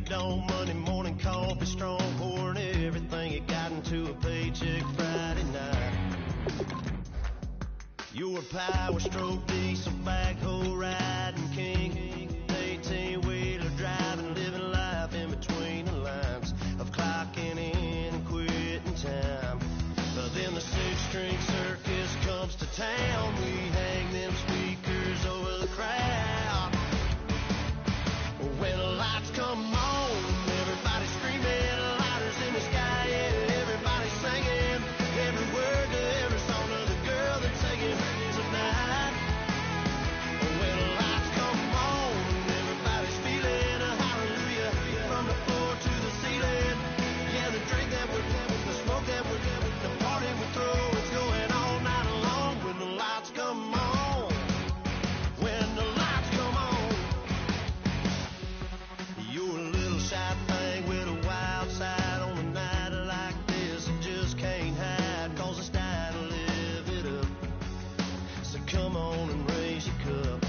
dome, Monday morning coffee, strong pouring everything you got into a paycheck Friday night. You're a power stroke, diesel backhoe riding king, 18-wheeler driving, living life in between the lines of clocking in and quitting time. But then the six-string circus comes to town. We hang them speakers over the crowd. When the lights come on, everybody screaming, lighters in the sky, yeah, everybody singing, every word to every song of the girl they're taking tonight. When the lights come on, everybody's feeling a hallelujah from the floor to the ceiling. Yeah, the drink that we're doing, the smoke that we're doing, the party we throw, it's going all night long. When the lights come on, when the lights come on. You're a little shy thing with a wild side on a night like this. You just can't hide, cause it's time to live it up. So come on and raise your cup.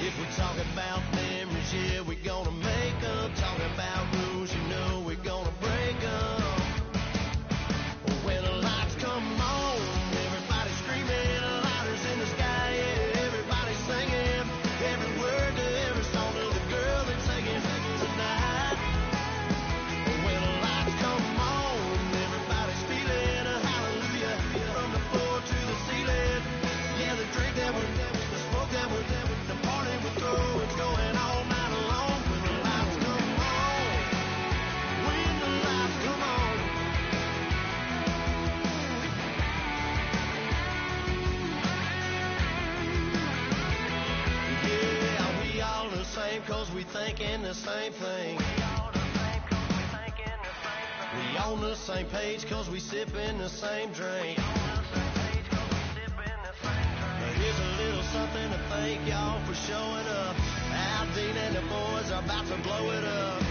If we're talking about memories, yeah, we're gonna make them. Talking about rules, you know we're gonna break them. When the lights come on, everybody screaming, lighters in the sky, yeah, everybody singing, every word to every song of the girl they're taking tonight. When the lights come on, everybody's feeling a hallelujah from the floor to the ceiling. Yeah, the drink that we're doing, the smoke that we're doing, the party we throw, it's going all night long. When the lights come on, when the lights come on. Yeah, we all the same cause we thinking the same thing. We on the same page cause we sipping the same drink. But here's a little something to thank y'all for showing up. Aldine and the boys are about to blow it up.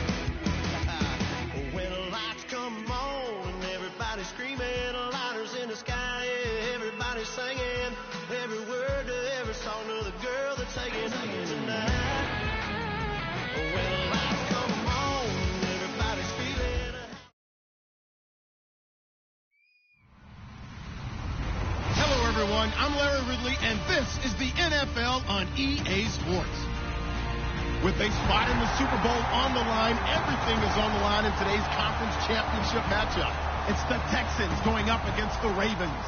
When the lights come on, everybody screaming, lighters in the sky, yeah, everybody singing, every word to every song of the girl they're taking tonight. When the lights come on, everybody's feeling. Hello, everyone. I'm Larry Ridley, and this is the NFL on EA Sports. With a spot in the Super Bowl on the line, everything is on the line in today's conference championship matchup. It's the Texans going up against the Ravens.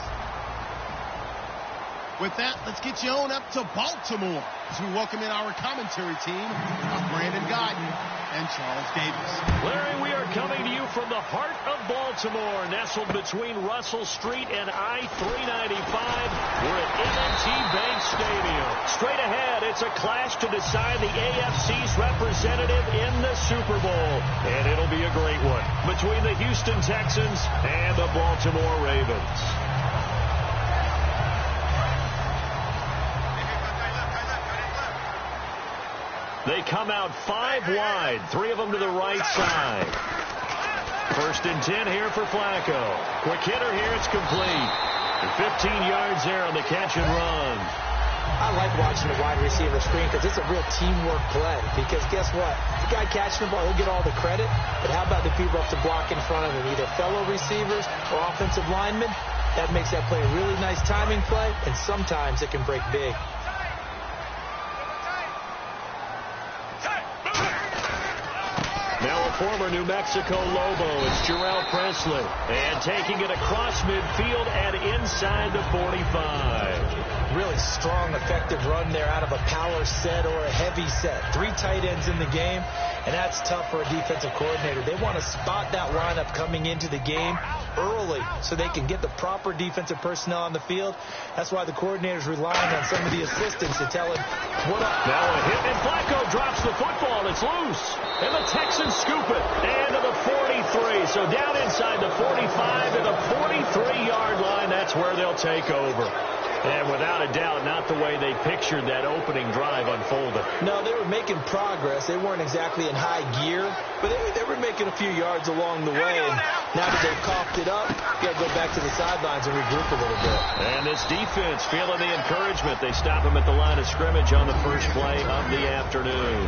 With that, let's get you on up to Baltimore as we welcome in our commentary team of Brandon Godden and Charles Davis. Larry, we are coming to you from the heart of Baltimore, nestled between Russell Street and I-395. We're at M&T Bank Stadium. Straight ahead, it's a clash to decide the AFC's representative in the Super Bowl. And it'll be a great one between the Houston Texans and the Baltimore Ravens. They come out 5 wide, 3 of them to the right side. 1st and 10 here for Flacco. Quick hitter here, it's complete. 15 yards there on the catch and run. I like watching the wide receiver screen because it's a real teamwork play. Because guess what? The guy catching the ball, he'll get all the credit. But how about the people up to block in front of him, either fellow receivers or offensive linemen? That makes that play a really nice timing play, and sometimes it can break big. Now a former New Mexico Lobo, it's Jarrell Presley. And taking it across midfield and inside the 45. Really strong, effective run there out of a power set or a heavy set. 3 tight ends in the game, and that's tough for a defensive coordinator. They want to spot that lineup coming into the game early so they can get the proper defensive personnel on the field. That's why the coordinator's relying on some of the assistants to tell him what up. Now a hit, and Flacco drops the football. It's loose. And the Texans scoop it. And to the 43. So down inside the 45 to the 43-yard line. That's where they'll take over. And without a doubt, not the way they pictured that opening drive unfolded. No, they were making progress. They weren't exactly in high gear, but they were making a few yards along the way. And now that they've coughed it up, you got to go back to the sidelines and regroup a little bit. And this defense feeling the encouragement. They stop them at the line of scrimmage on the first play of the afternoon.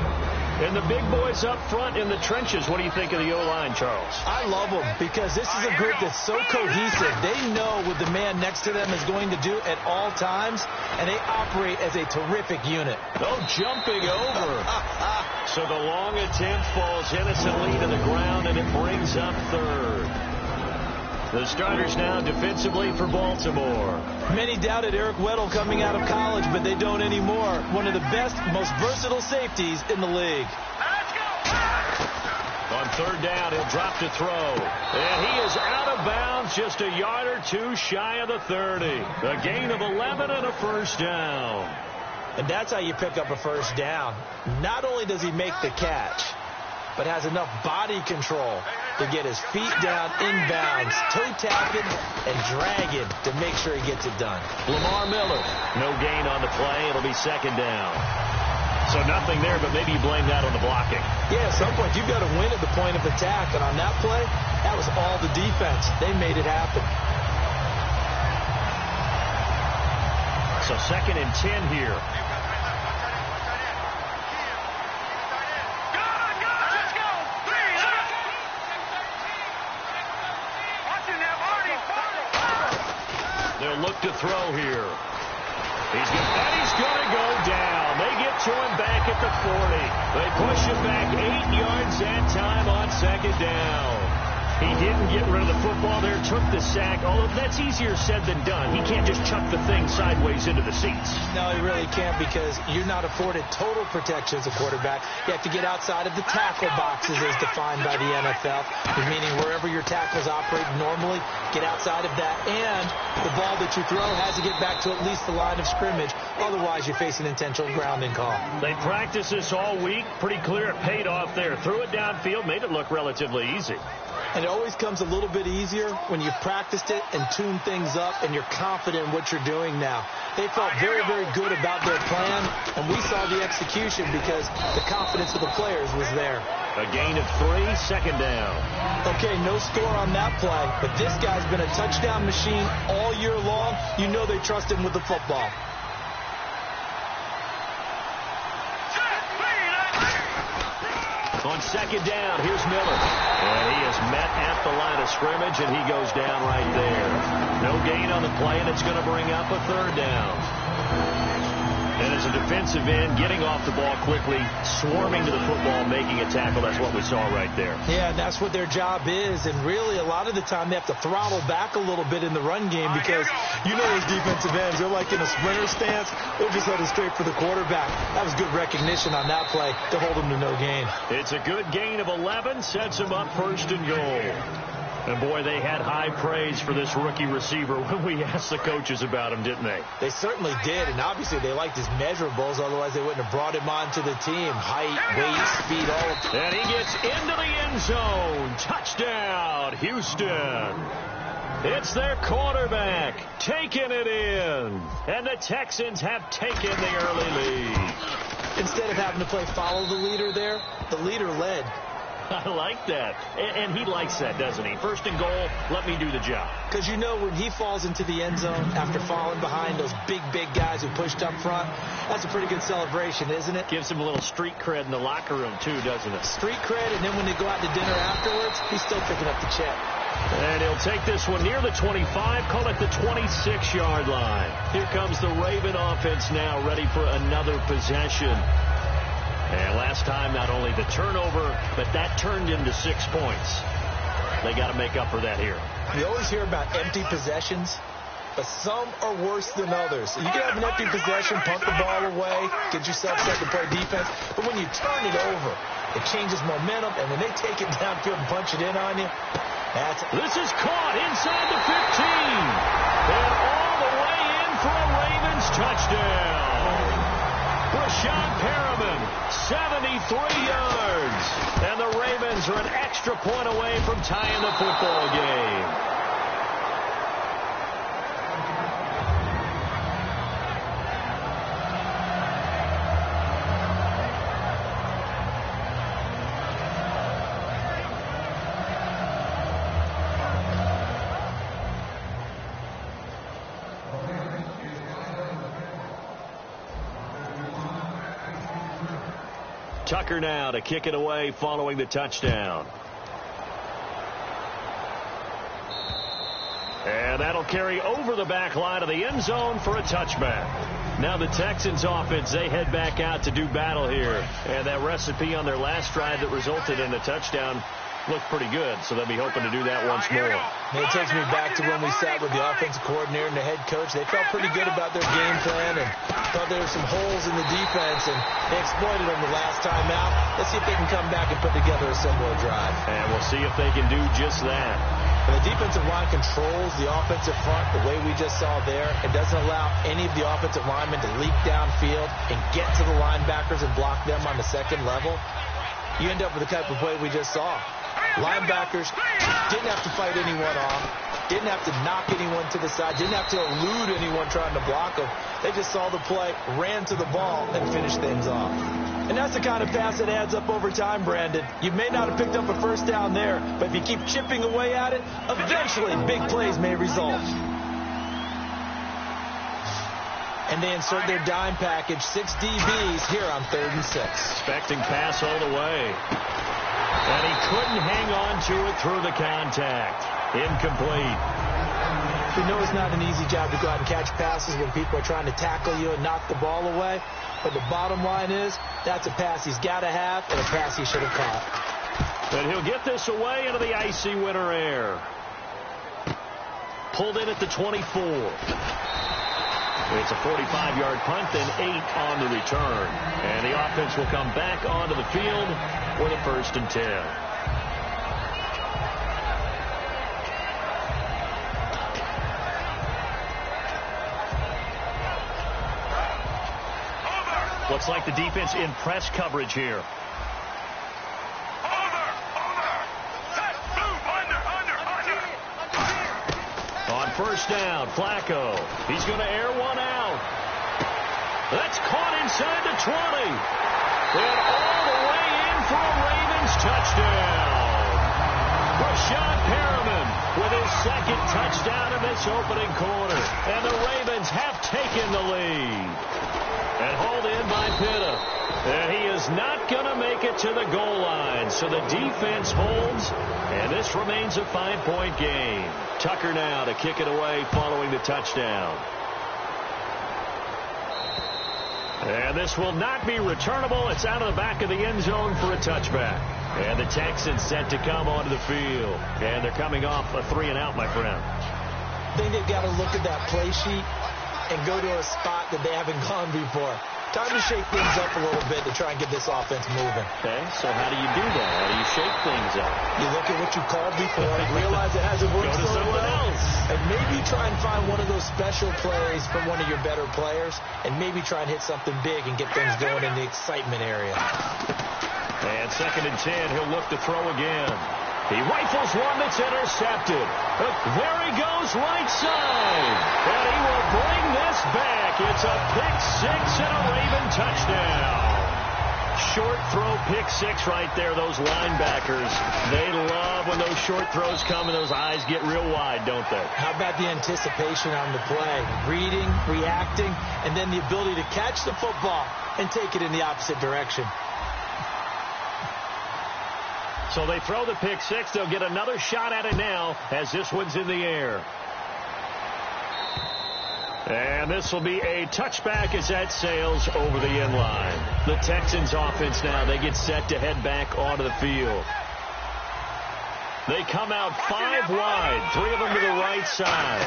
And the big boys up front in the trenches, what do you think of the O-line, Charles? I love them because this is a group that's so cohesive. They know what the man next to them is going to do at all times, and they operate as a terrific unit. Oh, jumping over. So the long attempt falls innocently to the ground, and it brings up third. The starters now defensively for Baltimore. Many doubted Eric Weddle coming out of college, but they don't anymore. One of the best, most versatile safeties in the league. On third down, he'll drop to throw. And he is out of bounds, just a yard or two shy of the 30. A gain of 11 and a first down. And that's how you pick up a first down. Not only does he make the catch, but has enough body control to get his feet down inbounds, toe tapping and dragging to make sure he gets it done. Lamar Miller, no gain on the play. It'll be second down. So nothing there, but maybe you blame that on the blocking. Yeah, at some point you've got to win at the point of attack, and on that play, that was all the defense. They made it happen. So second and 10 here. They'll look to throw here. He's going to go down. They get to him back at the 40. They push him back 8 yards that time on second down. He didn't get rid of the football there, took the sack. Although that's easier said than done. He can't just chuck the thing sideways into the seats. No, he really can't because you're not afforded total protection as a quarterback. You have to get outside of the tackle boxes as defined by the NFL, meaning wherever your tackles operate normally, get outside of that. And the ball that you throw has to get back to at least the line of scrimmage. Otherwise, you face an intentional grounding call. They practiced this all week. Pretty clear it paid off there. Threw it downfield, made it look relatively easy. And it always comes a little bit easier when you've practiced it and tuned things up and you're confident in what you're doing now. They felt very, very good about their plan, and we saw the execution because the confidence of the players was there. A gain of 3, second down. Okay, no score on that play, but this guy's been a touchdown machine all year long. You know they trust him with the football. On second down, here's Miller. And he is met at the line of scrimmage, and he goes down right there. No gain on the play, and it's going to bring up a third down. And as a defensive end, getting off the ball quickly, swarming to the football, making a tackle, that's what we saw right there. Yeah, and that's what their job is. And really, a lot of the time, they have to throttle back a little bit in the run game because you know those defensive ends, they're like in a sprinter stance. They're just headed straight for the quarterback. That was good recognition on that play to hold him to no gain. It's a good gain of 11, sets him up first and goal. And, boy, they had high praise for this rookie receiver when we asked the coaches about him, didn't they? They certainly did, and obviously they liked his measurables. Otherwise, they wouldn't have brought him onto the team. Height, weight, speed, all of it. And he gets into the end zone. Touchdown, Houston. It's their quarterback taking it in. And the Texans have taken the early lead. Instead of having to play follow the leader there, the leader led. I like that. And he likes that, doesn't he? First and goal, let me do the job. Because you know when he falls into the end zone after falling behind those big guys who pushed up front, that's a pretty good celebration, isn't it? Gives him a little street cred in the locker room, too, doesn't it? Street cred, and then when they go out to dinner afterwards, he's still picking up the check. And he'll take this one near the 25, call it the 26-yard line. Here comes the Raven offense now, ready for another possession. And last time, not only the turnover, but that turned into 6 points. They got to make up for that here. You always hear about empty possessions, but some are worse than others. You can have an empty possession, punt the ball away, get yourself set to play defense, but when you turn it over, it changes momentum, and then they take it downfield and punch it in on you. This is caught inside the 15. And all the way in for a Ravens touchdown. Rashad Perriman, 73 yards. And the Ravens are an extra point away from tying the football game. Tucker now to kick it away following the touchdown. And that'll carry over the back line of the end zone for a touchback. Now the Texans offense, they head back out to do battle here. And that recipe on their last drive that resulted in a touchdown looked pretty good, so they'll be hoping to do that once more. It takes me back to when we sat with the offensive coordinator and the head coach. They felt pretty good about their game plan and thought there were some holes in the defense, and they exploited them the last time out. Let's see if they can come back and put together a similar drive. And we'll see if they can do just that. And the defensive line controls the offensive front the way we just saw there. It doesn't allow any of the offensive linemen to leak downfield and get to the linebackers and block them on the second level. You end up with the type of play we just saw. Linebackers didn't have to fight anyone off, didn't have to knock anyone to the side, didn't have to elude anyone trying to block them. They just saw the play, ran to the ball, and finished things off. And that's the kind of pass that adds up over time, Brandon. You may not have picked up a first down there, but if you keep chipping away at it, eventually big plays may result. And they insert their dime package, 6 DBs here on 3rd and 6. Expecting pass all the way. And he couldn't hang on to it through the contact. Incomplete. We know it's not an easy job to go out and catch passes when people are trying to tackle you and knock the ball away. But the bottom line is, that's a pass he's got to have and a pass he should have caught. And he'll get this away into the icy winter air. Pulled in at the 24. It's a 45-yard punt, then 8 on the return. And the offense will come back onto the field with a 1st and 10. Looks like the defense in press coverage here. On 1st down, Flacco. He's going to air one out. That's caught inside the 20. And all the way in for a Ravens touchdown. Rashad Perriman with his 2nd touchdown in this opening quarter. And the Ravens have taken the lead. And hauled in by Pitta. And he is not going to make it to the goal line. So the defense holds. And this remains a 5-point game. Tucker now to kick it away following the touchdown. And this will not be returnable. It's out of the back of the end zone for a touchback. And the Texans set to come onto the field. And they're coming off a 3-and-out, my friend. I think they've got to look at that play sheet and go to a spot that they haven't gone before. Time to shake things up a little bit to try and get this offense moving. Okay, so how do you do that? How do you shake things up? You look at what you called before, realize it hasn't worked so well, and maybe try and find one of those special plays from one of your better players, and maybe try and hit something big and get things going in the excitement area. And 2nd and 10, he'll look to throw again. He rifles one that's intercepted. There he goes, right side. And he will bring this back. It's a pick-6 and a Raven touchdown. Short throw pick-6 right there. Those linebackers, they love when those short throws come and those eyes get real wide, don't they? How about the anticipation on the play? Reading, reacting, and then the ability to catch the football and take it in the opposite direction. So they throw the pick-6. They'll get another shot at it now as this one's in the air. And this will be a touchback as that sails over the end line. The Texans offense now, they get set to head back onto the field. They come out 5 wide, 3 of them to the right side.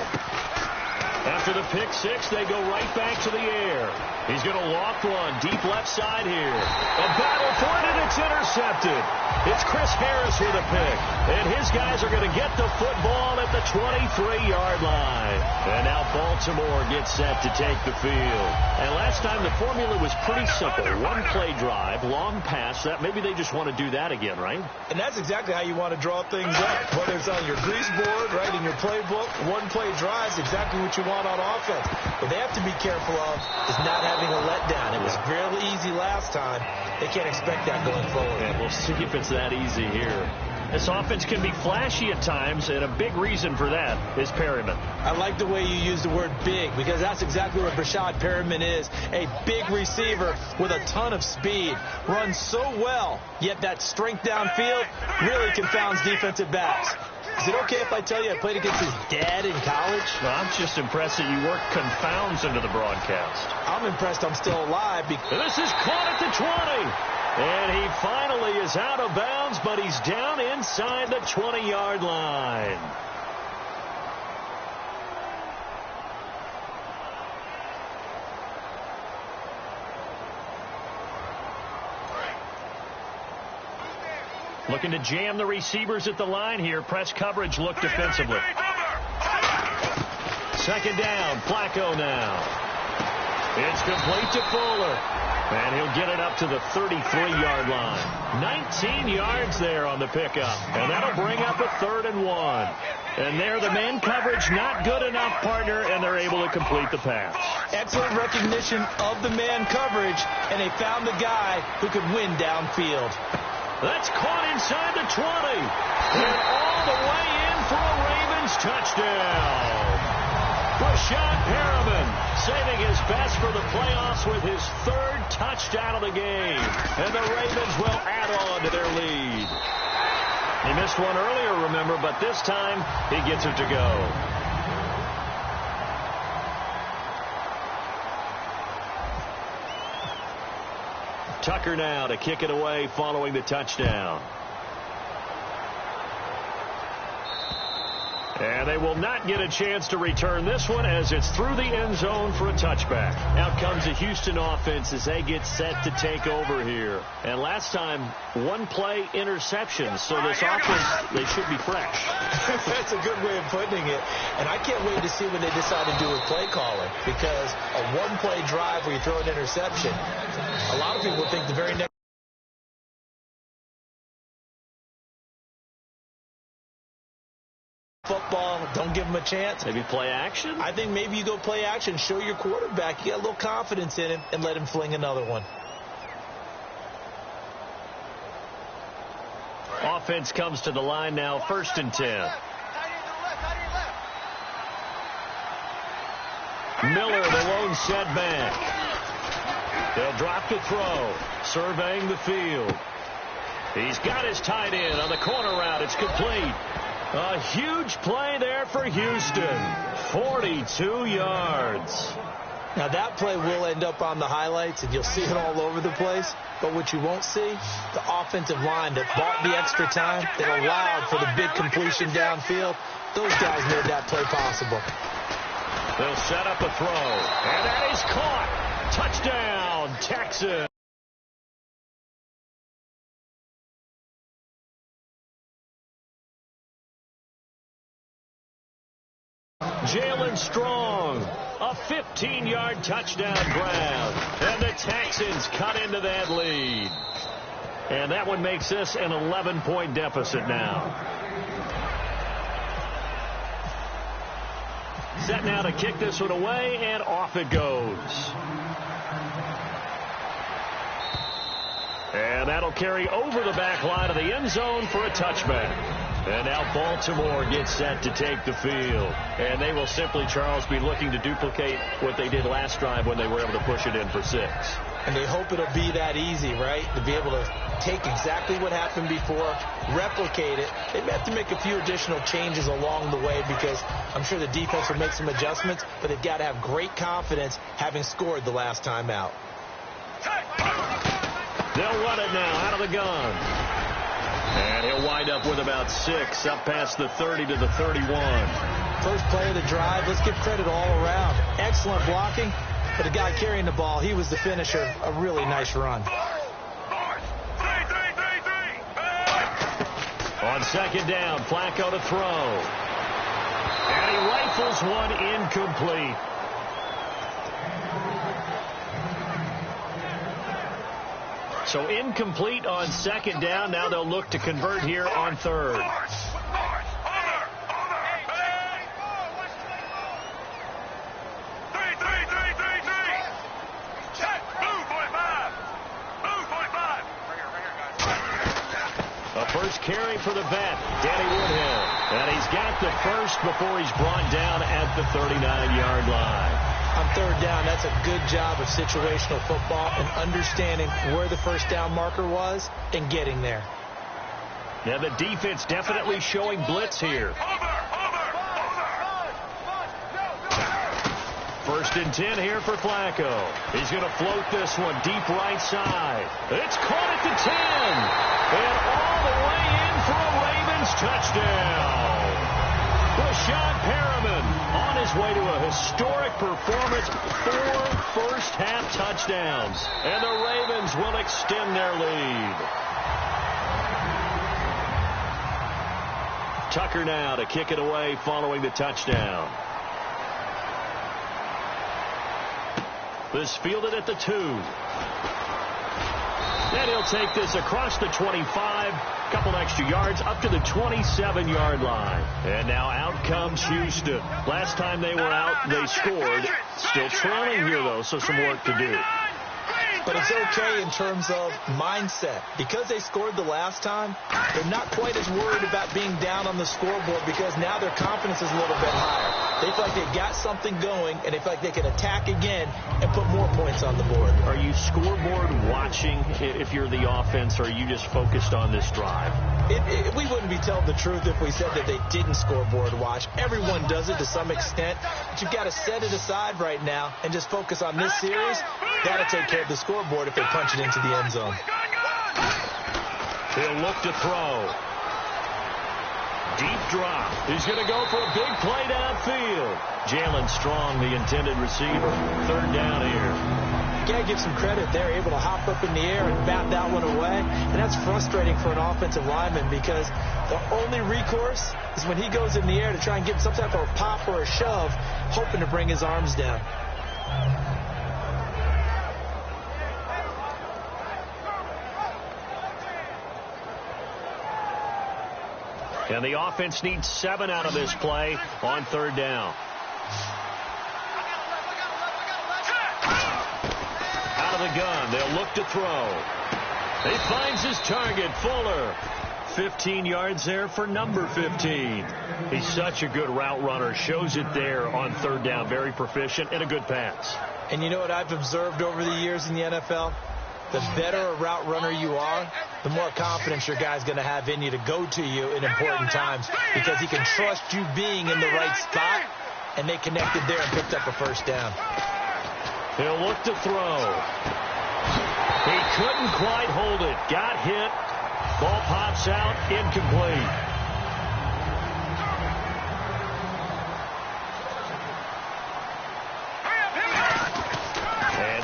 After the pick-6, they go right back to the air. He's going to loft one deep left side here. A battle for it, and it's intercepted. It's Chris Harris with a pick. And his guys are going to get the football at the 23-yard line. And now Baltimore gets set to take the field. And last time the formula was pretty simple. 1-play drive, long pass. That maybe they just want to do that again, right? And that's exactly how you want to draw things up. Whether it's on your grease board, right, in your playbook, 1-play drive is exactly what you want on offense. What they have to be careful of is not having a letdown. It was fairly easy last time. They can't expect that going forward. And we'll see if it's that easy here. This offense can be flashy at times, and a big reason for that is Perryman. I like the way you use the word big, because that's exactly what Brashad Perryman is. A big receiver with a ton of speed. Runs so well, yet that strength downfield really confounds defensive backs. Is it okay if I tell you I played against his dad in college? Well, I'm just impressed that you work confounds into the broadcast. I'm impressed I'm still alive. This is caught at the 20. And he finally is out of bounds, but he's down inside the 20-yard line. Looking to jam the receivers at the line here. Press coverage look defensively. Second down. Flacco now. It's complete to Fuller. And he'll get it up to the 33-yard line. 19 yards there on the pickup. And that'll bring up a 3rd and 1. And there, the man coverage not good enough, partner, and they're able to complete the pass. Excellent recognition of the man coverage, and they found the guy who could win downfield. That's caught inside the 20. And all the way in for a Ravens touchdown. Brashad Perryman saving his best for the playoffs with his 3rd touchdown of the game. And the Ravens will add on to their lead. He missed one earlier, remember, but this time he gets it to go. Tucker now to kick it away following the touchdown. And they will not get a chance to return this one as it's through the end zone for a touchback. Out comes the Houston offense as they get set to take over here. And last time, 1-play interception. So this offense, they should be fresh. That's a good way of putting it. And I can't wait to see what they decide to do with play calling. Because a 1-play drive where you throw an interception, a lot of people think the very next football, don't give him a chance. Maybe play action? I think maybe you go play action, show your quarterback you got a little confidence in him, and let him fling another one. Offense comes to the line now, 1st and 10. Miller, the lone setback. They'll drop to throw, surveying the field. He's got his tight end on the corner route. It's complete. A huge play there for Houston. 42 yards. Now that play will end up on the highlights, and you'll see it all over the place. But what you won't see, the offensive line that bought the extra time, that allowed for the big completion downfield, those guys made that play possible. They'll set up a throw, and that is caught. Touchdown, Texans. Jalen Strong, a 15-yard touchdown grab, and the Texans cut into that lead. And that one makes this an 11-point deficit now. Set now to kick this one away, and off it goes. And that'll carry over the back line of the end zone for a touchback. And now Baltimore gets set to take the field. And they will simply, Charles, be looking to duplicate what they did last drive when they were able to push it in for 6. And they hope it'll be that easy, right? To be able to take exactly what happened before, replicate it. They may have to make a few additional changes along the way because I'm sure the defense will make some adjustments, but they've got to have great confidence having scored the last time out. They'll run it now out of the gun. And he'll wind up with about 6 up past the 30 to the 31. First play of the drive. Let's give credit all around. Excellent blocking. But the guy carrying the ball, he was the finisher. A really nice run. On second down, Flacco to throw. And he rifles one incomplete. So incomplete on second down. Now they'll look to convert here on 3rd. First carry for the vet, Danny Woodhill. And he's got the first before he's brought down at the 39-yard line. On third down, that's a good job of situational football and understanding where the first down marker was and getting there. Now the defense definitely showing blitz here. First and 10 here for Flacco. He's going to float this one deep right side. It's caught at the 10. And all the way in for a Ravens touchdown. Rashad Perriman on his way to a historic performance. 4 first-half touchdowns. And the Ravens will extend their lead. Tucker now to kick it away following the touchdown. This fielded at the 2. And he'll take this across the 25. Couple extra yards up to the 27-yard line. And now out comes Houston. Last time they were out, they scored. Still trailing here, though, so some work to do. But it's okay in terms of mindset. Because they scored the last time, they're not quite as worried about being down on the scoreboard because now their confidence is a little bit higher. They feel like they've got something going, and they feel like they can attack again and put more points on the board. Are you scoreboard watching if you're the offense, or are you just focused on this drive? We wouldn't be telling the truth if we said that they didn't scoreboard watch. Everyone does it to some extent, but you've got to set it aside right now and just focus on this series. That'll take care of the scoreboard if they punch it into the end zone. He'll look to throw. Deep drop. He's going to go for a big play downfield. Jalen Strong, the intended receiver. Third down here. You got to give some credit there, able to hop up in the air and bat that one away. And that's frustrating for an offensive lineman because the only recourse is when he goes in the air to try and get some type of a pop or a shove, hoping to bring his arms down. And the offense needs 7 out of this play on third down. Out of the gun, they'll look to throw. He finds his target, Fuller. 15 yards there for number 15. He's such a good route runner. Shows it there on third down. Very proficient and a good pass. And you know what I've observed over the years in the NFL? The better a route runner you are, the more confidence your guy's going to have in you to go to you in important times because he can trust you being in the right spot, and they connected there and picked up a first down. He'll look to throw. He couldn't quite hold it. Got hit. Ball pops out. Incomplete.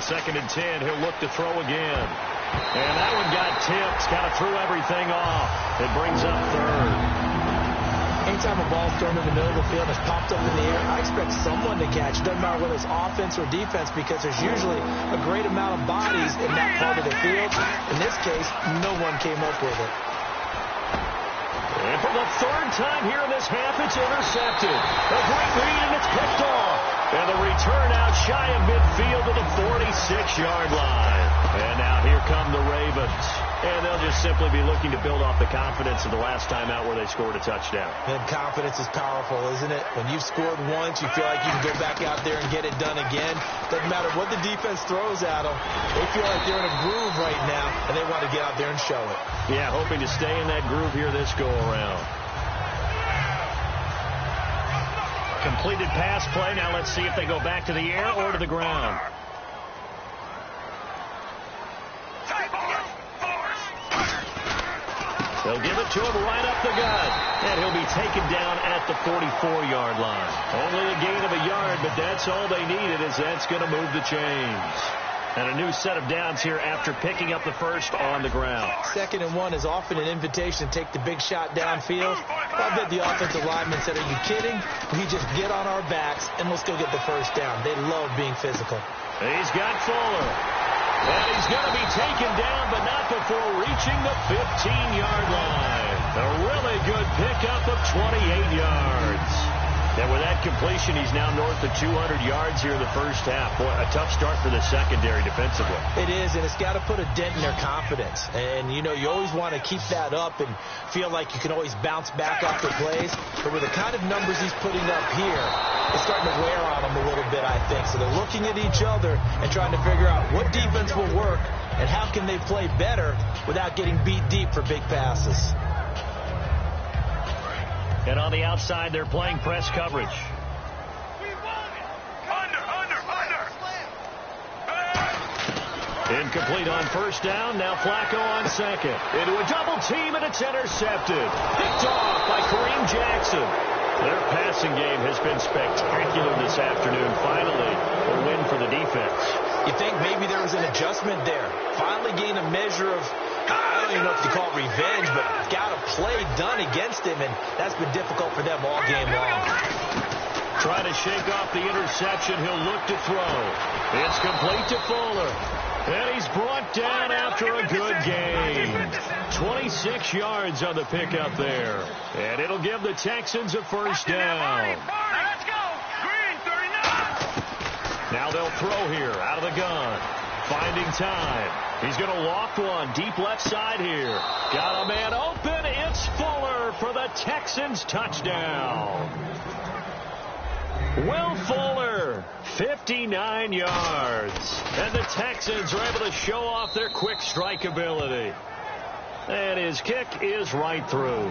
Second and 10, he'll look to throw again. And that one got tipped, kind of threw everything off. It brings up third. Anytime a ball's thrown in the middle of the field and it's popped up in the air, I expect someone to catch. It doesn't matter whether it's offense or defense because there's usually a great amount of bodies in that part of the field. In this case, no one came up with it. And for the third time here in this half, it's intercepted. A great lead, and it's picked off. And the return out shy of midfield to the 46-yard line. And now here come the Ravens. And they'll just simply be looking to build off the confidence of the last time out where they scored a touchdown. And confidence is powerful, isn't it? When you've scored once, you feel like you can go back out there and get it done again. Doesn't matter what the defense throws at them. They feel like they're in a groove right now, and they want to get out there and show it. Yeah, hoping to stay in that groove here this go-around. Completed pass play. Now let's see if they go back to the air or to the ground. They'll give it to him right up the gut. And he'll be taken down at the 44-yard line. Only a gain of a yard, but that's all they needed, as that's going to move the chains. And a new set of downs here after picking up the first on the ground. 2nd and 1 is often an invitation to take the big shot downfield. I bet the offensive lineman said, are you kidding? We just get on our backs and let's go get the first down. They love being physical. He's got Fuller. And he's going to be taken down, but not before reaching the 15-yard line. A really good pickup of 28 yards. And with that completion, he's now north of 200 yards here in the first half. Boy, a tough start for the secondary defensively. It is, and it's got to put a dent in their confidence. And, you know, you always want to keep that up and feel like you can always bounce back after plays. But with the kind of numbers he's putting up here, it's starting to wear on them a little bit, I think. So they're looking at each other and trying to figure out what defense will work and how can they play better without getting beat deep for big passes. And on the outside, they're playing press coverage. Incomplete on first down. Now Flacco on second. Into a double team, and it's intercepted. Picked off by Kareem Jackson. Their passing game has been spectacular this afternoon. Finally, a win for the defense. You think maybe there was an adjustment there. Finally gained a measure of, I don't even know if you call it revenge, but got a play done against him, and that's been difficult for them all game long. Trying to shake off the interception. He'll look to throw. It's complete to Fuller. And he's brought down after a good game. 26 yards on the pickup there. And it'll give the Texans a first down. Let's go. Green, 39. Now they'll throw here out of the gun. Finding time. He's going to loft one deep left side here. Got a man open. It's Fuller for the Texans touchdown. Will Fuller, 59 yards. And the Texans are able to show off their quick strike ability. And his kick is right through.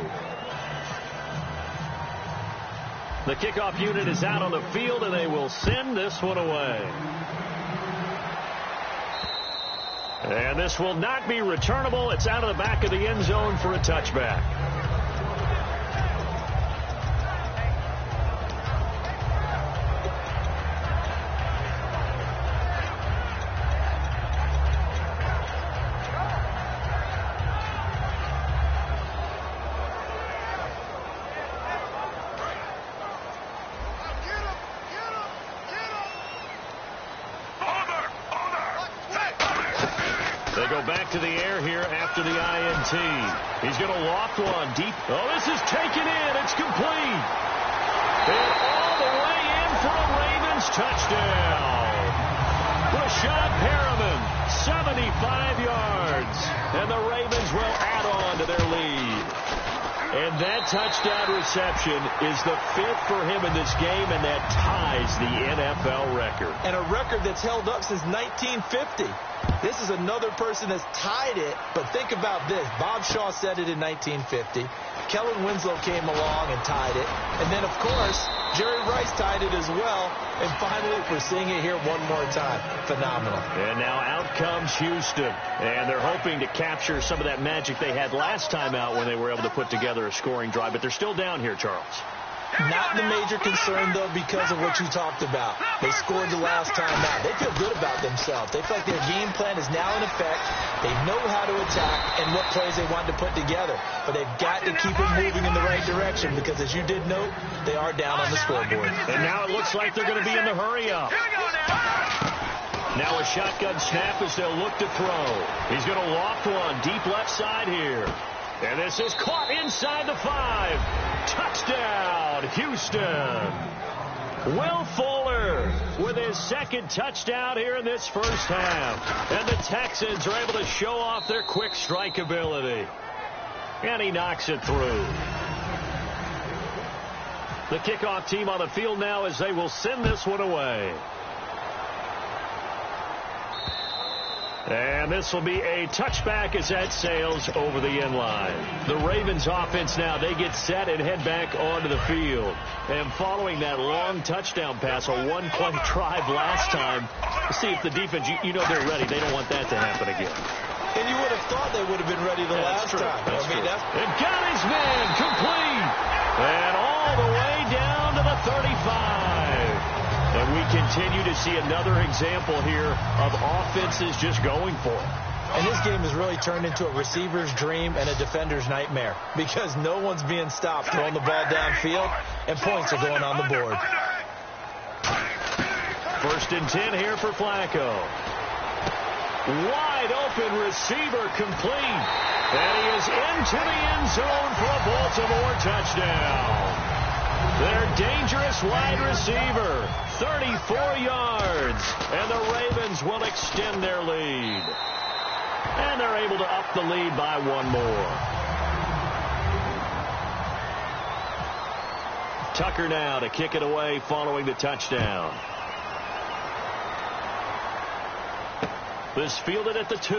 The kickoff unit is out on the field, and they will send this one away. And this will not be returnable. It's out of the back of the end zone for a touchback. Back to the air here after the INT. He's going to loft one deep. Oh, this is taken in. It's complete. And all the way in for a Ravens touchdown. Rashad Perriman, 75 yards. And the Ravens will add on to their lead. And that touchdown reception is the fifth for him in this game, and that ties the NFL record. And a record that's held up since 1950. This is another person that's tied it, but think about this. Bob Shaw said it in 1950. Kellen Winslow came along and tied it. And then, of course, Jerry Rice tied it as well. And finally, we're seeing it here one more time. Phenomenal. And now out comes Houston. And they're hoping to capture some of that magic they had last time out when they were able to put together a scoring drive. But they're still down here, Charles. Not the major concern, though, because of what you talked about. They scored the last time out. They feel good about themselves. They feel like their game plan is now in effect. They know how to attack and what plays they want to put together. But they've got to keep it moving in the right direction because, as you did note, they are down on the scoreboard. And now it looks like they're going to be in the hurry-up. Now a shotgun snap as they'll look to throw. He's going to loft one deep left side here. And this is caught inside the 5. Touchdown, Houston. Will Fuller with his second touchdown here in this first half. And the Texans are able to show off their quick strike ability. And he knocks it through. The kickoff team on the field now as they will send this one away. And this will be a touchback as that sails over the end line. The Ravens offense now, they get set and head back onto the field. And following that long touchdown pass, a one-play drive last time, see if the defense, you know they're ready. They don't want that to happen again. And you would have thought they would have been ready the last time. That's true. And got his man complete. And all the way down to the 35. And we continue to see another example here of offenses just going for it. And this game has really turned into a receiver's dream and a defender's nightmare because no one's being stopped throwing the ball downfield, and points are going on the board. 1st and 10 here for Flacco. Wide open receiver complete. And he is into the end zone for a Baltimore touchdown. Their dangerous wide receiver, 34 yards. And the Ravens will extend their lead. And they're able to up the lead by one more. Tucker now to kick it away following the touchdown. This fielded at the 2.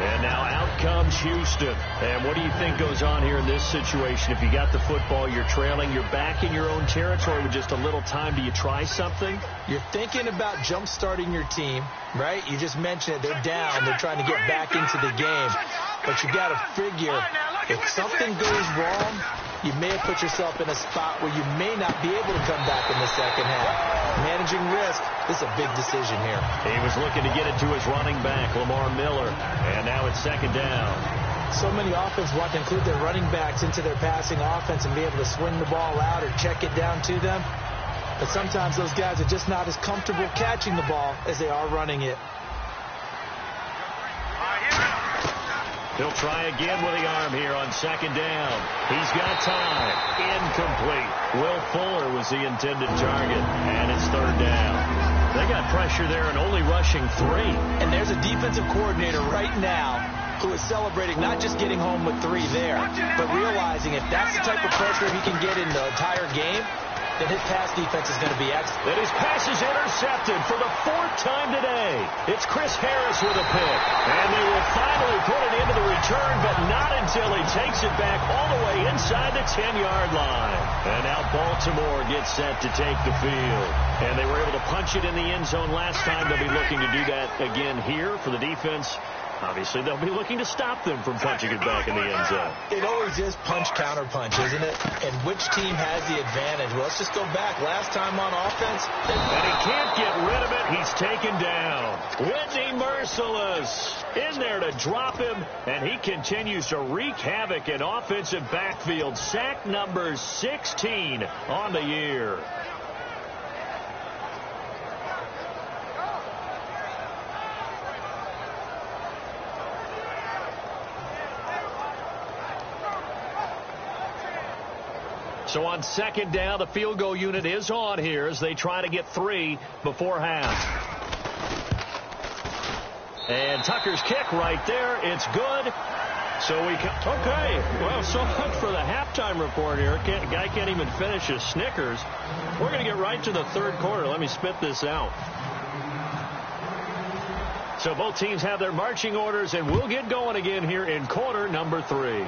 And now out comes Houston. And what do you think goes on here in this situation? If you got the football, you're trailing, you're back in your own territory with just a little time. Do you try something? You're thinking about jump-starting your team, right? You just mentioned it. They're down. They're trying to get back into the game. But you got to figure if something goes wrong, you may have put yourself in a spot where you may not be able to come back in the second half. Managing risk, this is a big decision here. He was looking to get it to his running back, Lamar Miller. And now it's second down. So many offenses want to include their running backs into their passing offense and be able to swing the ball out or check it down to them. But sometimes those guys are just not as comfortable catching the ball as they are running it. He'll try again with the arm here on second down. He's got time. Incomplete. Will Fuller was the intended target, and it's third down. They got pressure there and only rushing 3. And there's a defensive coordinator right now who is celebrating not just getting home with 3 there, but realizing if that's the type of pressure he can get in the entire game, then his pass defense is going to be excellent. And his pass is intercepted for the 4th time today. It's Chris Harris with a pick. And they will finally put it into the return, but not until he takes it back all the way inside the 10-yard line. And now Baltimore gets set to take the field. And they were able to punch it in the end zone last time. They'll be looking to do that again here for the defense. Obviously, they'll be looking to stop them from punching it back in the end zone. It always is punch-counter-punch, isn't it? And which team has the advantage? Well, let's just go back. Last time on offense. And he can't get rid of it. He's taken down. Whitney Merciless in there to drop him. And he continues to wreak havoc in offensive backfield. Sack number 16 on the year. So on second down, the field goal unit is on here as they try to get 3 before half. And Tucker's kick right there. It's good. So we can, okay. Well, so much for the halftime report here. Guy can't even finish his Snickers. We're going to get right to the third quarter. Let me spit this out. So both teams have their marching orders, and we'll get going again here in quarter number 3.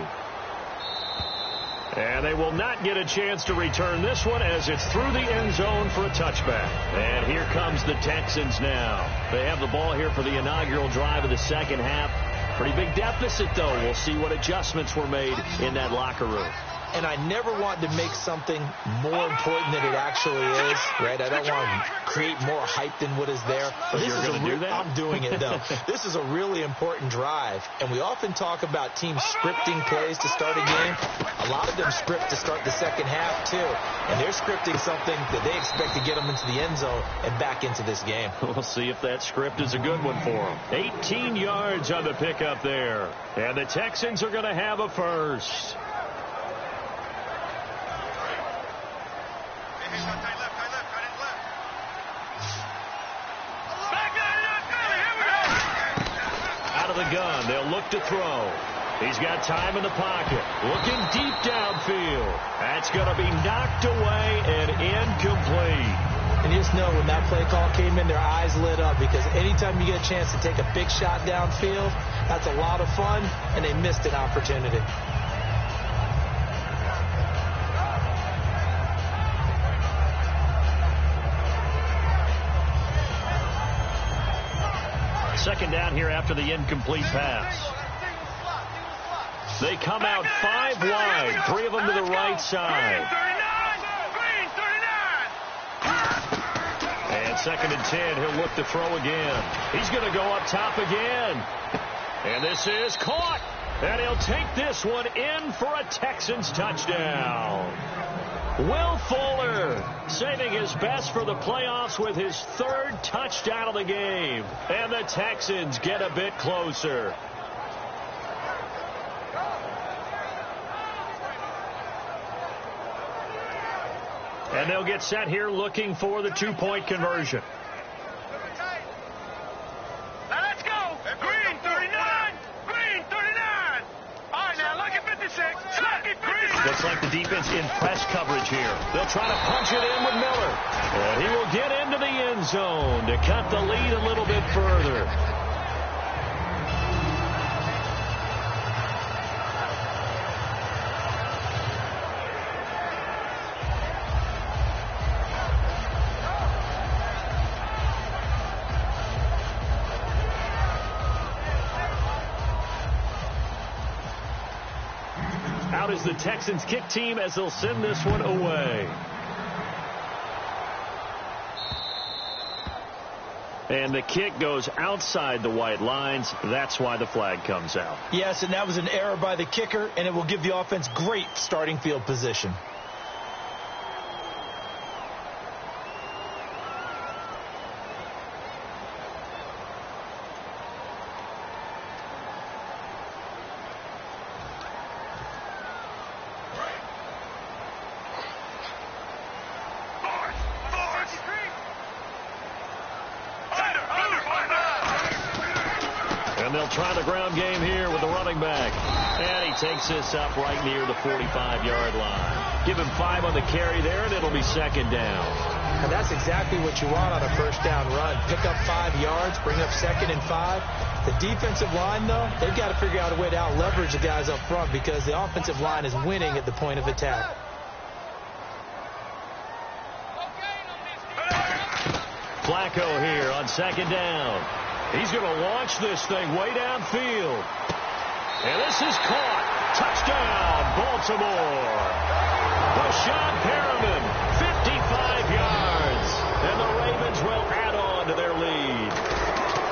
And they will not get a chance to return this one as it's through the end zone for a touchback. And here comes the Texans now. They have the ball here for the inaugural drive of the second half. Pretty big deficit, though. We'll see what adjustments were made in that locker room. And I never want to make something more important than it actually is, right? I don't want to create more hype than what is there. But You're going to do that? I'm doing it, though. This is a really important drive. And we often talk about teams scripting plays to start a game. A lot of them script to start the second half, too. And they're scripting something that they expect to get them into the end zone and back into this game. We'll see if that script is a good one for them. 18 yards on the pickup there. And the Texans are going to have a first. Out of the gun, they'll look to throw. He's got time in the pocket. Looking deep downfield. That's going to be knocked away and incomplete. And you just know when that play call came in, their eyes lit up, because anytime you get a chance to take a big shot downfield, that's a lot of fun, and they missed an opportunity. Second down here after the incomplete pass. They come out 5 wide, 3 of them to the right side. And second and 10, he'll look to throw again. He's going to go up top again. And this is caught. And he'll take this one in for a Texans touchdown. Will Fuller saving his best for the playoffs with his 3rd touchdown of the game. And the Texans get a bit closer. And they'll get set here looking for the two-point conversion. Let's go. Green 39. Green 39. All right, now look at 56. Look at 56. Looks like the defense in press coverage here. They'll try to punch it in with Miller. And he will get into the end zone to cut the lead a little bit further. Out is the Texans kick team as they'll send this one away. And the kick goes outside the white lines. That's why the flag comes out. Yes, and that was an error by the kicker, and it will give the offense great starting field position. And they'll try the ground game here with the running back. And he takes this up right near the 45-yard line. Give him 5 on the carry there, and it'll be second down. And that's exactly what you want on a first down run. Pick up 5 yards, bring up 2nd and 5. The defensive line, though, they've got to figure out a way to out-leverage the guys up front because the offensive line is winning at the point of attack. Flacco here on second down. He's going to launch this thing way downfield. And this is caught. Touchdown, Baltimore. Rashad Perriman, 55 yards. And the Ravens will add on to their lead.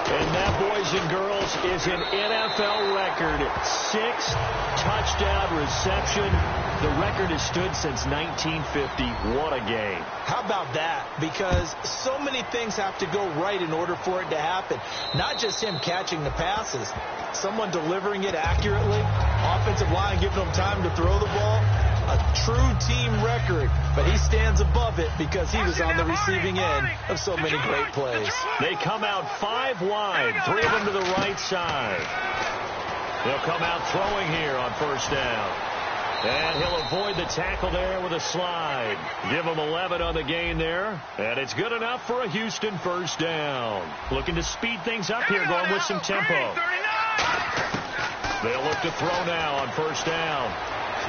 And that, boys and girls, is an NFL record. 6 touchdown reception. The record has stood since 1950. What a game. How about that? Because so many things have to go right in order for it to happen. Not just him catching the passes. Someone delivering it accurately. Offensive line giving him time to throw the ball. A true team record. But he stands above it because he was on the receiving end of so many great plays. They come out 5 wide. 3 of them to the right side. They'll come out throwing here on first down. And he'll avoid the tackle there with a slide. Give him 11 on the gain there. And it's good enough for a Houston first down. Looking to speed things up here, going with some tempo. They'll look to throw now on first down.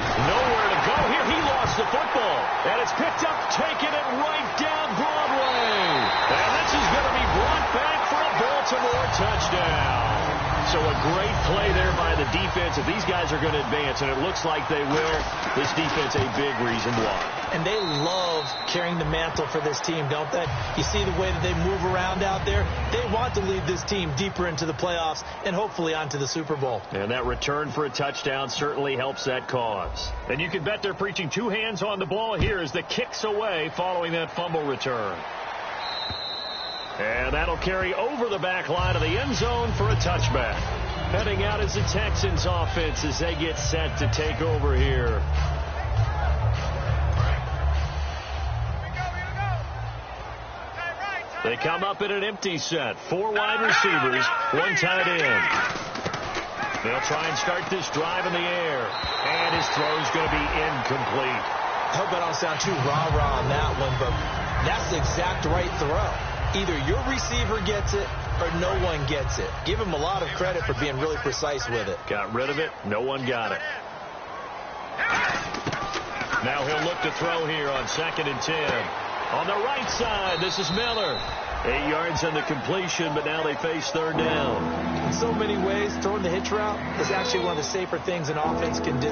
Nowhere to go here. He lost the football. And it's picked up, taking it right down Broadway. And this is going to be brought back for a Baltimore touchdown. So a great play there by the defense. If these guys are going to advance, and it looks like they will, this defense a big reason why. And they love carrying the mantle for this team, don't they? You see the way that they move around out there? They want to lead this team deeper into the playoffs and hopefully onto the Super Bowl. And that return for a touchdown certainly helps that cause. And you can bet they're preaching 2 hands on the ball here as the kick's away following that fumble return. And that'll carry over the back line of the end zone for a touchback. Heading out is the Texans offense as they get set to take over here. They come up in an empty set. 4 wide receivers, 1 tight end. They'll try and start this drive in the air. And his throw's going to be incomplete. I hope I don't sound too rah-rah on that one, but that's the exact right throw. Either your receiver gets it or no one gets it. Give him a lot of credit for being really precise with it. Got rid of it. No one got it. Now he'll look to throw here on 2nd and 10. On the right side, this is Miller. 8 yards on the completion, but now they face 3rd down. In so many ways, throwing the hitch route is actually one of the safer things an offense can do.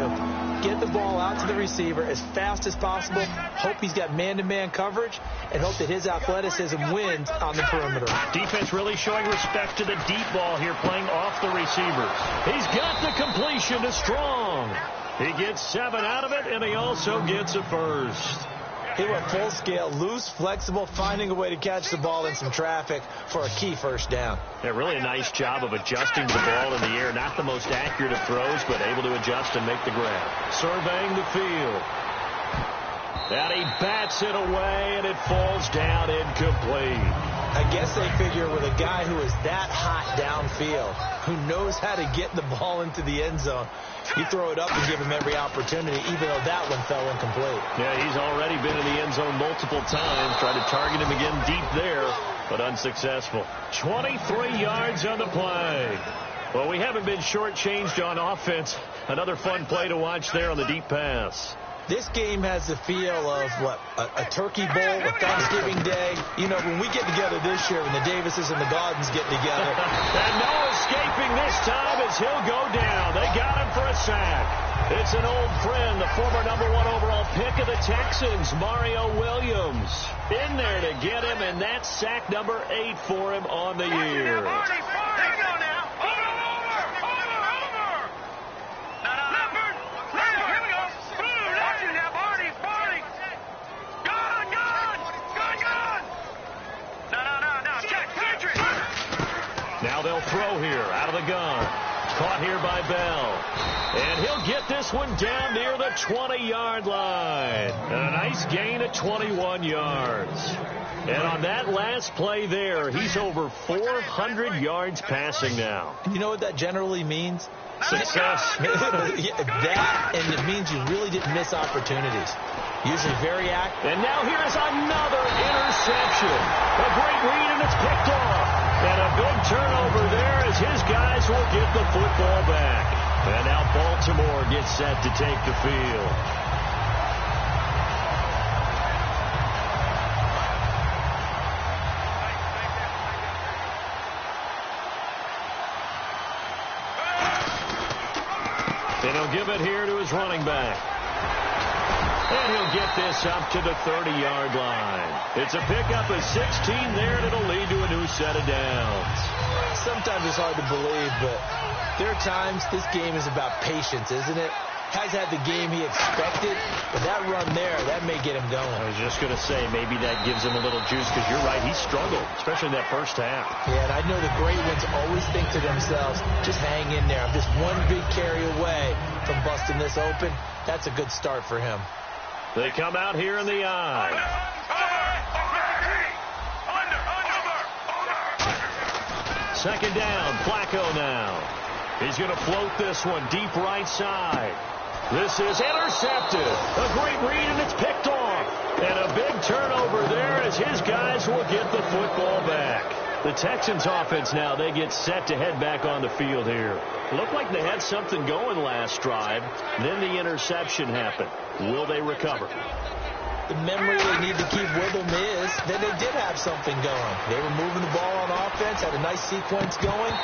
Get the ball out to the receiver as fast as possible, hope he's got man-to-man coverage, and hope that his athleticism wins on the perimeter. Defense really showing respect to the deep ball here, playing off the receivers. He's got the completion to Strong. He gets 7 out of it, and he also gets a first. He went full scale, loose, flexible, finding a way to catch the ball in some traffic for a key first down. Yeah, really a nice job of adjusting the ball in the air. Not the most accurate of throws, but able to adjust and make the grab. Surveying the field. And he bats it away, and it falls down incomplete. I guess they figure with a guy who is that hot downfield, who knows how to get the ball into the end zone, you throw it up and give him every opportunity, even though that one fell incomplete. Yeah, he's already been in the end zone multiple times. Tried to target him again deep there, but unsuccessful. 23 yards on the play. Well, we haven't been shortchanged on offense. Another fun play to watch there on the deep pass. This game has the feel of, a turkey bowl, a Thanksgiving Day. You know, when we get together this year, when the Davises and the Gardens get together. And no escaping this time as he'll go down. They got him for a sack. It's an old friend, the former #1 overall pick of the Texans, Mario Williams. In there to get him, and that's sack number 8 for him on the year. Now they'll throw here out of the gun. Caught here by Bell. And he'll get this one down near the 20-yard line. And a nice gain of 21 yards. And on that last play there, he's over 400 yards passing now. You know what that generally means? Success. That, and it means you really didn't miss opportunities. Usually very active. And now here's another interception. A great read, and it's picked off. And a big turnover there as his guys will get the football back. And now Baltimore gets set to take the field. And he'll give it here to his running back. And he'll get this up to the 30-yard line. It's a pickup of 16 there, and it'll lead to a new set of downs. Sometimes it's hard to believe, but there are times this game is about patience, isn't it? Has had the game he expected, but that run there, that may get him going. I was just going to say, maybe that gives him a little juice, because you're right, he struggled, especially in that first half. Yeah, and I know the great ones always think to themselves, just hang in there. I'm just one big carry away from busting this open. That's a good start for him. They come out here in the eye. Second down, Flacco now. He's going to float this one deep right side. This is intercepted. A great read, and it's picked off. And a big turnover there as his guys will get the football back. The Texans offense now, they get set to head back on the field here. Looked like they had something going last drive. Then the interception happened. Will they recover? The memory they need to keep with them is that they did have something going. They were moving the ball on offense, had a nice sequence going.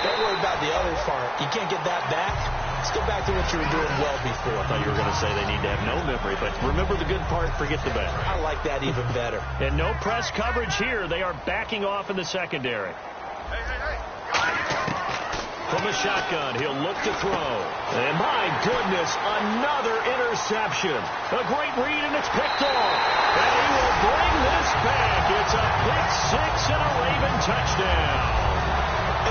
Don't worry about the other part. You can't get that back. Let's go back to what you were doing well before. I thought you were going to say they need to have no memory, but remember the good part, forget the bad. I like that even better. And no press coverage here. They are backing off in the secondary. From the shotgun, he'll look to throw. And my goodness, another interception. A great read, and it's picked off. And he will bring this back. It's a pick six and a Raven touchdown.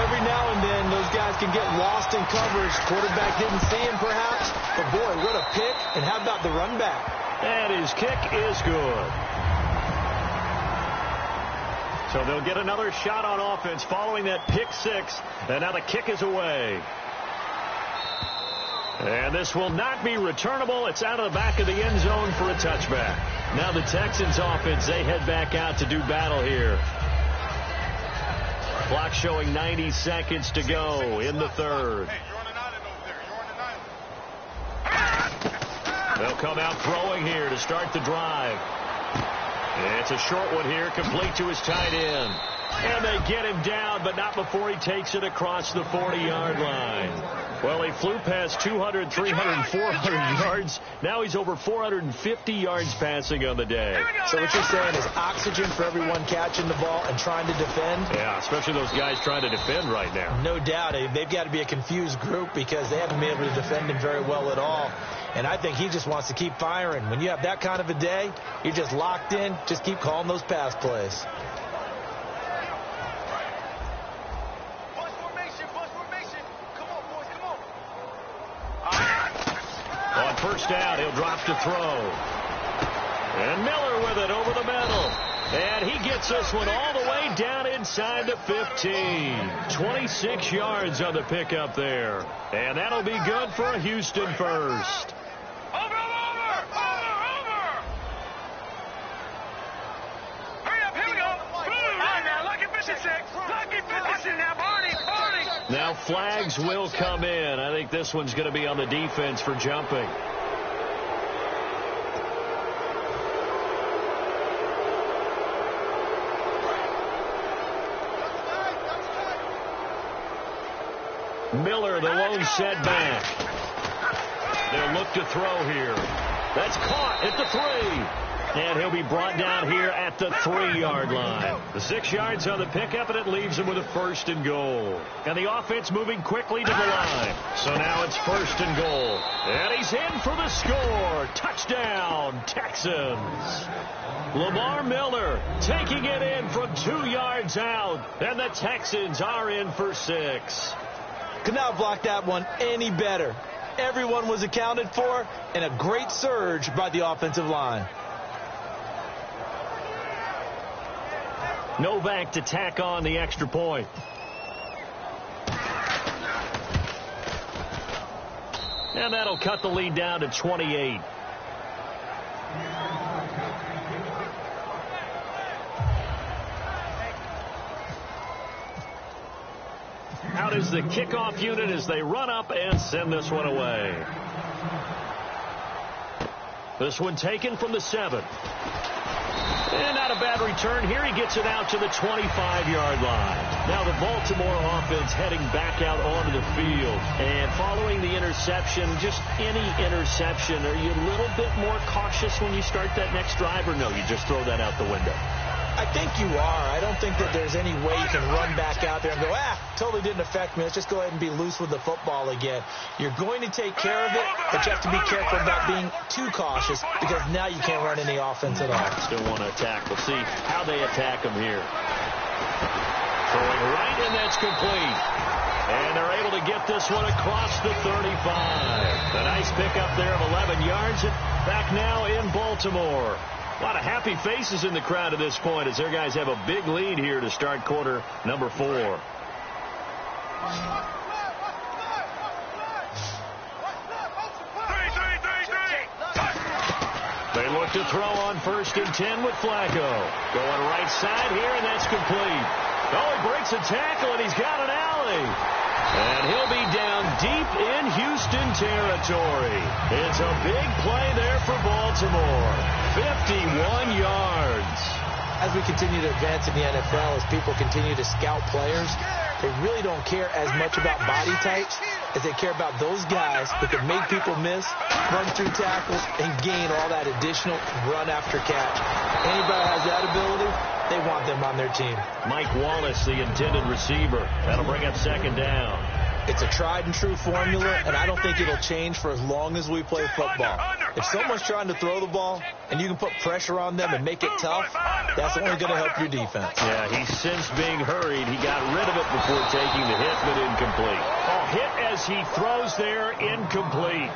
Every now and then, those guys can get lost in coverage. Quarterback didn't see him, perhaps. But, boy, what a pick. And how about the run back? And his kick is good. So they'll get another shot on offense following that pick six. And now the kick is away. And this will not be returnable. It's out of the back of the end zone for a touchback. Now the Texans offense, they head back out to do battle here. Clock showing 90 seconds to go in the third. They'll come out throwing here to start the drive. It's a short one here, complete to his tight end. And they get him down, but not before he takes it across the 40-yard line. Well, he flew past 200, 300, 400 yards. Now he's over 450 yards passing on the day. So what you're saying is oxygen for everyone catching the ball and trying to defend? Yeah, especially those guys trying to defend right now. No doubt. They've got to be a confused group because they haven't been able to defend him very well at all. And I think he just wants to keep firing. When you have that kind of a day, you're just locked in. Just keep calling those pass plays. On first down, he'll drop to throw. And Miller with it over the middle. And he gets this one all the way down inside the 15. 26 yards on the pickup there. And that'll be good for a Houston first. Over! Hurry up, here we go. All right, now, lucky 56. Lucky 56 now, Barney. Now flags will come in. I think this one's going to be on the defense for jumping. Miller, the lone setback. They'll look to throw here. That's caught at the 3. And he'll be brought down here at the 3-yard line. The 6 yards on the pickup, and it leaves him with a 1st and goal. And the offense moving quickly to the line. So now it's 1st and goal. And he's in for the score. Touchdown, Texans. Lamar Miller taking it in from 2 yards out. And the Texans are in for 6. Could not block that one any better. Everyone was accounted for, and a great surge by the offensive line. Novak to tack on the extra point. And that'll cut the lead down to 28. Out is the kickoff unit as they run up and send this one away. This one taken from the 7. And not a bad return here. He gets it out to the 25-yard line. Now the Baltimore offense heading back out onto the field. And following the interception, just any interception, are you a little bit more cautious when you start that next drive, or no, you just throw that out the window? I think you are. I don't think that there's any way you can run back out there and go, totally didn't affect me. Let's just go ahead and be loose with the football again. You're going to take care of it, but you have to be careful about being too cautious because now you can't run any offense at all. Still want to attack. We'll see how they attack them here. Throwing right, and that's complete. And they're able to get this one across the 35. A nice pickup there of 11 yards. And back now in Baltimore. A lot of happy faces in the crowd at this point as their guys have a big lead here to start quarter number 4. They look to throw on 1st and 10 with Flacco. Going right side here, and that's complete. Oh, he breaks a tackle, and he's got an alley. And he'll be down deep in Houston territory. It's a big play there for Baltimore. 51 yards. As we continue to advance in the NFL, as people continue to scout players, they really don't care as much about body types as they care about those guys that can make people miss, run through tackles, and gain all that additional run after catch. Anybody has that ability, they want them on their team. Mike Wallace, the intended receiver. That'll bring up 2nd down. It's a tried-and-true formula, and I don't think it'll change for as long as we play football. If someone's trying to throw the ball and you can put pressure on them and make it tough, that's only going to help your defense. Yeah, he's since being hurried. He got rid of it before taking the hit, but incomplete. Oh, hit as he throws there, incomplete.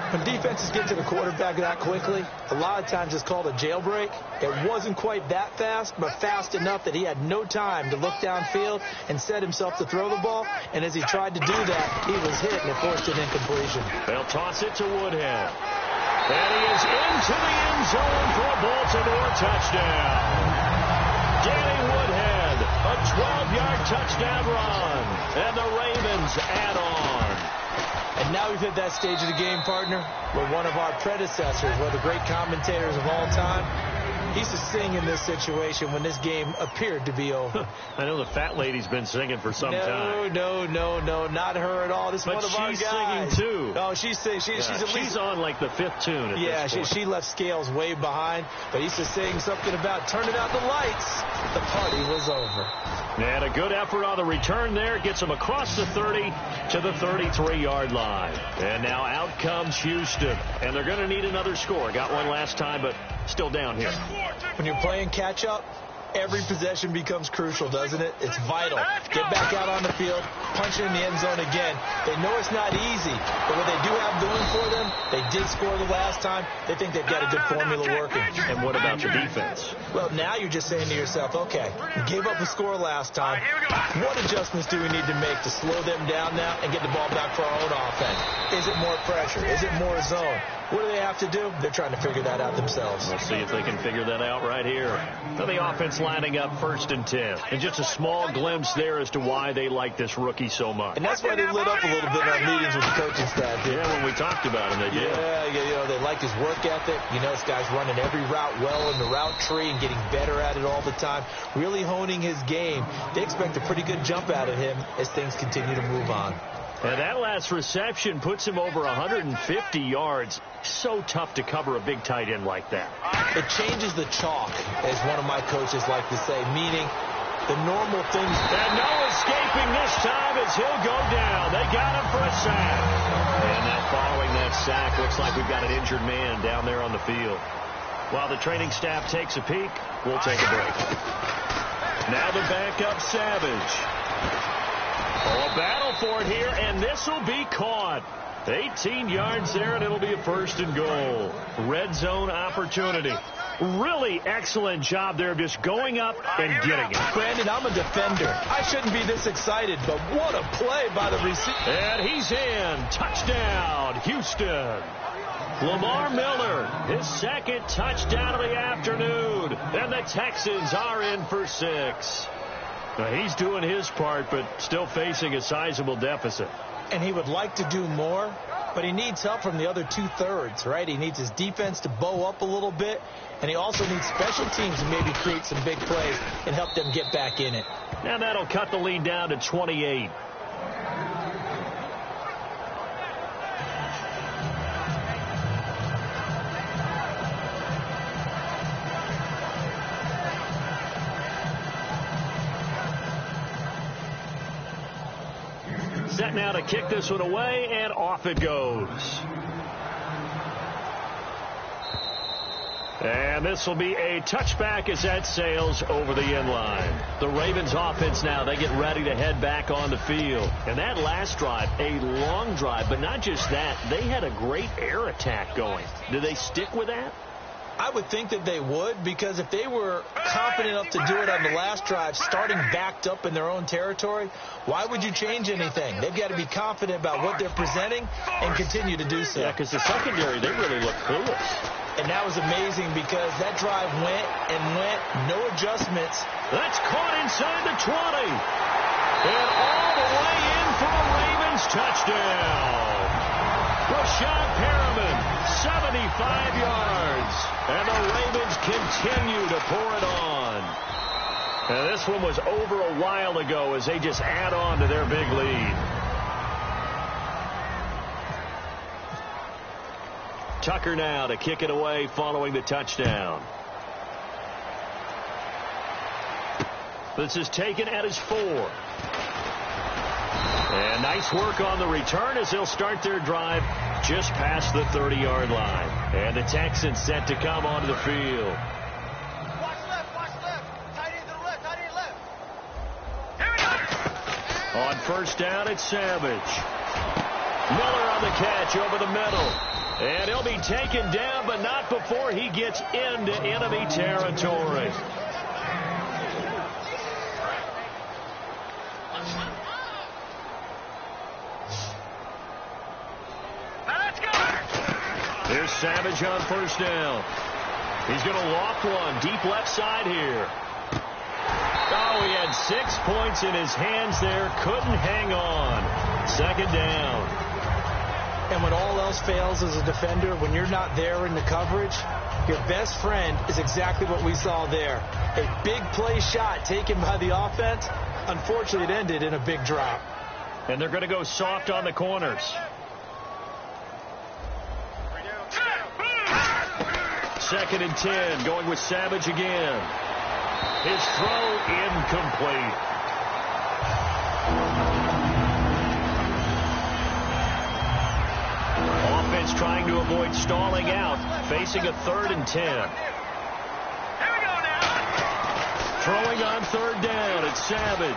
When defenses get to the quarterback that quickly, a lot of times it's called a jailbreak. It wasn't quite that fast, but fast enough that he had no time to look downfield and set himself to throw the ball. And as he tried to do that, he was hit, and it forced an incompletion. They'll toss it to Woodhead. And he is into the end zone for a Baltimore touchdown. Danny Woodhead, a 12-yard touchdown run. And the Ravens add on. And now we've hit that stage of the game, partner, where one of our predecessors, one of the great commentators of all time, he used to sing in this situation when this game appeared to be over. I know the fat lady's been singing for some time. No, not her at all. This is one of our guys. But she's singing, too. Oh, she's singing. She's on, like, the 5th tune at this point. She left Scales way behind, but he used to sing something about turning out the lights. The party was over. And a good effort on the return there. Gets him across the 30 to the 33-yard line. And now out comes Houston. And they're going to need another score. Got one last time, but still down here. When you're playing catch-up, Every possession becomes crucial, doesn't it? It's vital. Get back out on the field, punch it in the end zone again. They know it's not easy, but what they do have going for them, they did score the last time. They think they've got a good formula working. And what about the defense? Well, now you're just saying to yourself, okay, we gave up a score last time. What adjustments do we need to make to slow them down now and get the ball back for our own offense? Is it more pressure? Is it more zone? What do they have to do? They're trying to figure that out themselves. We'll see if they can figure that out right here. So the offense lining up 1st and 10. And just a small glimpse there as to why they like this rookie so much. And that's why they lit up a little bit in our meetings with the coaching staff. Yeah, when we talked about him, they did. Yeah, they like his work ethic. This guy's running every route well in the route tree and getting better at it all the time. Really honing his game. They expect a pretty good jump out of him as things continue to move on. And that last reception puts him over 150 yards. So tough to cover a big tight end like that. It changes the chalk, as one of my coaches like to say, meaning the normal things. And no escaping this time as he'll go down. They got him for a sack. And now following that sack, looks like we've got an injured man down there on the field. While the training staff takes a peek, we'll take a break. Now the backup Savage. A battle for it here, and this will be caught. 18 yards there, and it'll be a 1st and goal. Red zone opportunity. Really excellent job there of just going up and getting it. Brandon, I'm a defender. I shouldn't be this excited, but what a play by the receiver. And he's in. Touchdown, Houston. Lamar Miller, his 2nd touchdown of the afternoon. And the Texans are in for 6. Now, he's doing his part, but still facing a sizable deficit. And he would like to do more, but he needs help from the other 2/3, right? He needs his defense to bow up a little bit, and he also needs special teams to maybe create some big plays and help them get back in it. Now that'll cut the lead down to 28. Set now to kick this one away, and off it goes. And this will be a touchback as that sails over the end line. The Ravens offense now, they get ready to head back on the field. And that last drive, a long drive, but not just that, they had a great air attack going. Do they stick with that? I would think that they would, because if they were confident enough to do it on the last drive, starting backed up in their own territory, why would you change anything? They've got to be confident about what they're presenting and continue to do so. Yeah, because the secondary, they really look clueless. And that was amazing because that drive went and went, no adjustments. That's caught inside the 20. And all the way in for a Ravens touchdown. Rashad Perriman, 75 yards. And the Ravens continue to pour it on. And this one was over a while ago as they just add on to their big lead. Tucker now to kick it away following the touchdown. This is taken at his 4. And nice work on the return as they'll start their drive just past the 30-yard line. And the Texans set to come onto the field. Watch left. Tight end to the left, tight end left. Here we go. On 1st down, it's Savage. Miller on the catch over the middle. And he'll be taken down, but not before he gets into enemy territory. Here's Savage on 1st down. He's going to loft one deep left side here. Oh, he had 6 points in his hands there. Couldn't hang on. 2nd down. And when all else fails as a defender, when you're not there in the coverage, your best friend is exactly what we saw there. A big play shot taken by the offense. Unfortunately, it ended in a big drop. And they're going to go soft on the corners. 2nd and 10, going with Savage again. His throw incomplete. Offense trying to avoid stalling out, facing a 3rd and 10. Here we go now. Throwing on third down, it's Savage.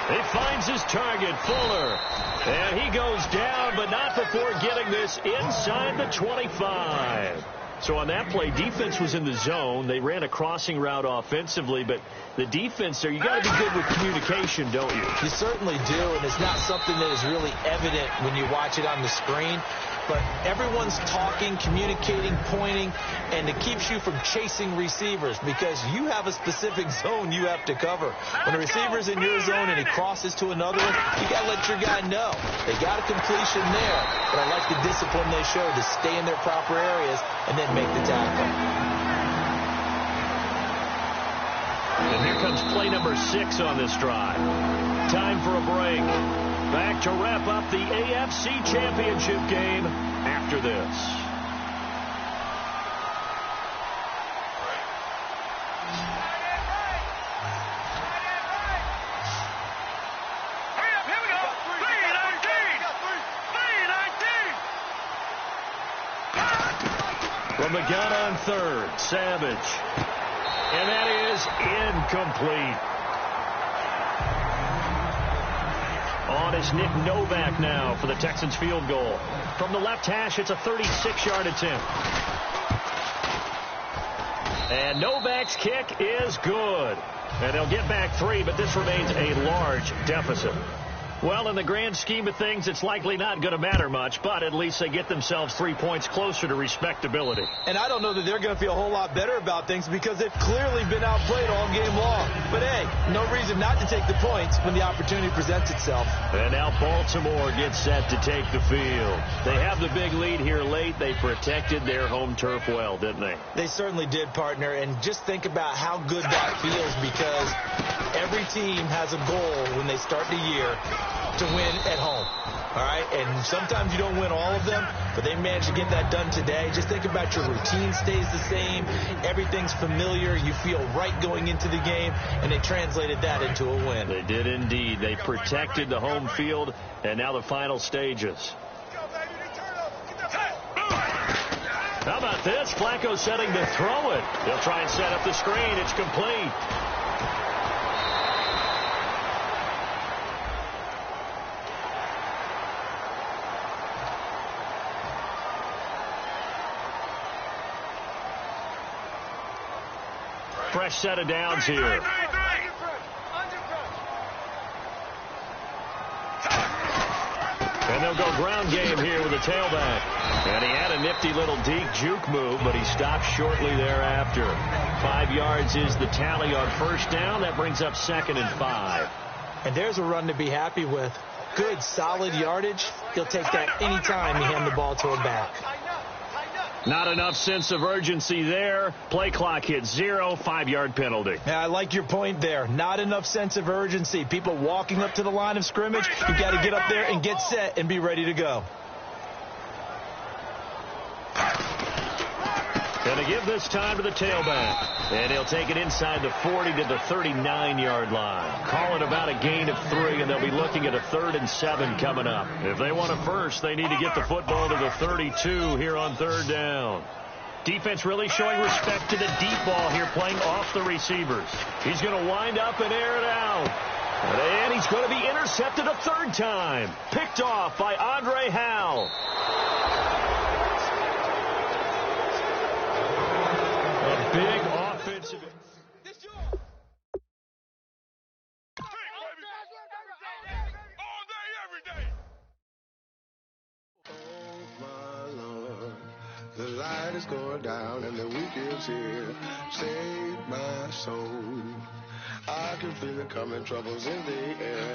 He finds his target, Fuller. And he goes down, but not before getting this inside the 25. So on that play, defense was in the zone. They ran a crossing route offensively, but the defense there, you got to be good with communication, don't you? You certainly do, and it's not something that is really evident when you watch it on the screen. But everyone's talking, communicating, pointing, and it keeps you from chasing receivers because you have a specific zone you have to cover. When a receiver's in your zone and he crosses to another one, you got to let your guy know. They got a completion there, but I like the discipline they showed to stay in their proper areas and then make the tackle. And here comes play number 6 on this drive. Time for a break. Back to wrap up the AFC Championship game after this. Here we go. 3-19. From the gun on third, Savage. And that is incomplete. On is Nick Novak now for the Texans field goal. From the left hash, it's a 36-yard attempt. And Novak's kick is good. And they'll get back 3, but this remains a large deficit. Well, in the grand scheme of things, it's likely not going to matter much, but at least they get themselves 3 points closer to respectability. And I don't know that they're going to feel a whole lot better about things because they've clearly been outplayed all game long. But, hey, no reason not to take the points when the opportunity presents itself. And now Baltimore gets set to take the field. They have the big lead here late. They protected their home turf well, didn't they? They certainly did, partner. And just think about how good that feels because every team has a goal when they start the year to win at home, all right? And sometimes you don't win all of them, but they managed to get that done today. Just think about your routine stays the same. Everything's familiar. You feel right going into the game, and they translated that into a win. They did indeed. They protected the home field, and now the final stages. How about this? Flacco setting to throw it. They'll try and set up the screen. It's complete. Fresh set of downs here. And they'll go ground game here with a tailback. And he had a nifty little deke juke move, but he stopped shortly thereafter. 5 yards is the tally on first down. That brings up 2nd and 5. And there's a run to be happy with. Good, solid yardage. He'll take that any time you hand the ball to him back. Not enough sense of urgency there. Play clock hit 0, 5-yard penalty. Yeah, I like your point there. Not enough sense of urgency. People walking up to the line of scrimmage, you got to get up there and get set and be ready to go. Going to give this time to the tailback. And he'll take it inside the 40 to the 39-yard line. Call it about a gain of 3, and they'll be looking at a 3rd and 7 coming up. If they want a first, they need to get the football to the 32 here on 3rd down. Defense really showing respect to the deep ball here, playing off the receivers. He's going to wind up and air it out. And he's going to be intercepted a 3rd time. Picked off by Andre Howell. A big offensive. The light is going down and the week is here. Save my soul. I can feel it coming, troubles in the air.